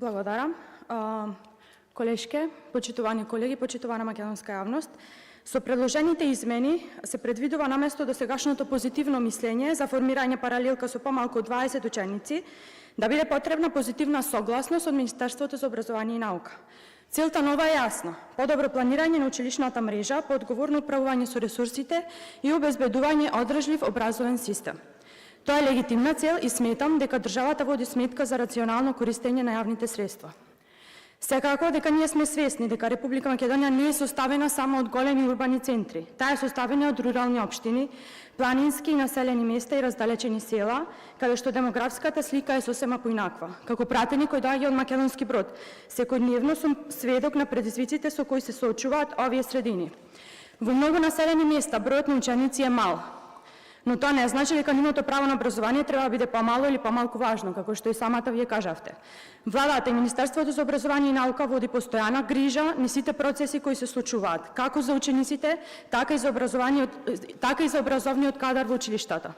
Благодарам. Колешке, почитувани колеги, почитувана македонска јавност, со предложените измени се предвидува наместо досегашното позитивно мислење за формирање паралелка со помалку од 20 ученици, да биде потребна позитивна согласност од Министерството за образование и наука. Целта нова е јасна: подобро планирање на училишната мрежа, поодговорно управување со ресурсите и обезбедување одржлив образовен систем. Тоа е легитимна цел и сметам дека државата води сметка за рационално користење на јавните средства. Секако дека ние сме свесни дека Република Македонија не е составена само од големи урбани центри. Таа е составена од рурални општини, планински и населени места и раздалечени села, каде што демографската слика е сосема поинаква. Како пратеник кој доаѓа од Македонски Брод, секојдневно сум сведок на предизвиците со кои се соочуваат овие средини. Во многу населени места бројот на ученици е мал, но тоа не значи дека нивното право на образование треба да биде помало или помалку важно, како што и самата вие кажавте. Владата и Министерството за образование и наука води постојана грижа на сите процеси кои се случуваат, како за учениците, така и за образовниот кадар во училиштата.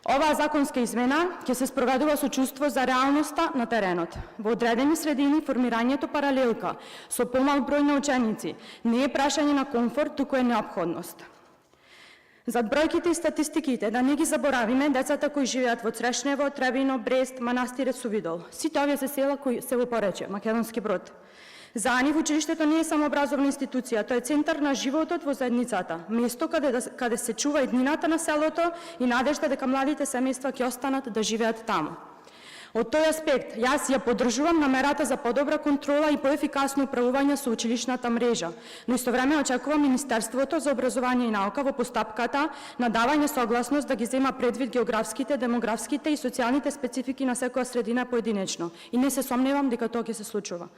Оваа законска измена ќе се спроведува со чувство за реалноста на теренот. Во одредени средини формирањето паралелка со помал број на ученици не е прашање на комфорт, туку е неопходност. Зад бројките и статистиките, да не ги заборавиме децата кои живеат во Црешнево, Требино, Брест, Манастирец, Сувидол. Сите овие се села кои се во порече, Македонски Брод. За нив училиштето не е само образовна институција, тоа е центар на животот во заедницата, место каде се чува иднината на селото и надежда дека младите семејства ќе останат да живеат таму. Од тој аспект, јас ја поддржувам намерата за подобра контрола и поефикасно управување со училишната мрежа, но истовремено очекувам Министерството за образование и наука во постапката на давање согласност да ги зема предвид географските, демографските и социјалните специфики на секоја средина поединечно. И не се сомневам дека тоа ќе се случува.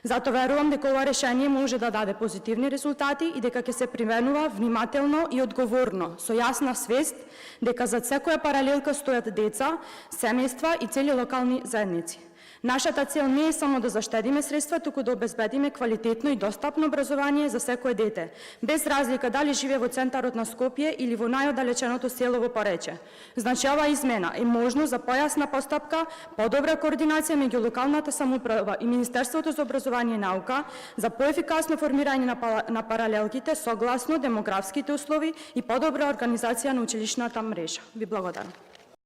Затоа верувам дека ова решение може да даде позитивни резултати и дека ќе се применува внимателно и одговорно, со јасна свест дека зад секоја паралелка стојат деца, семејства и цели локални заедници. Нашата цел не е само да заштедиме средства, туку да обезбедиме квалитетно и достапно образование за секое дете, без разлика дали живее во центарот на Скопје или во најоддалеченото село во Порече. Значи, оваа измена е можност за појасна постапка, подобра координација меѓу локалната самоуправа и Министерството за образование и наука за поефикасно формирање на паралелките согласно демографските услови и подобра организација на училишната мрежа. Ви благодарам.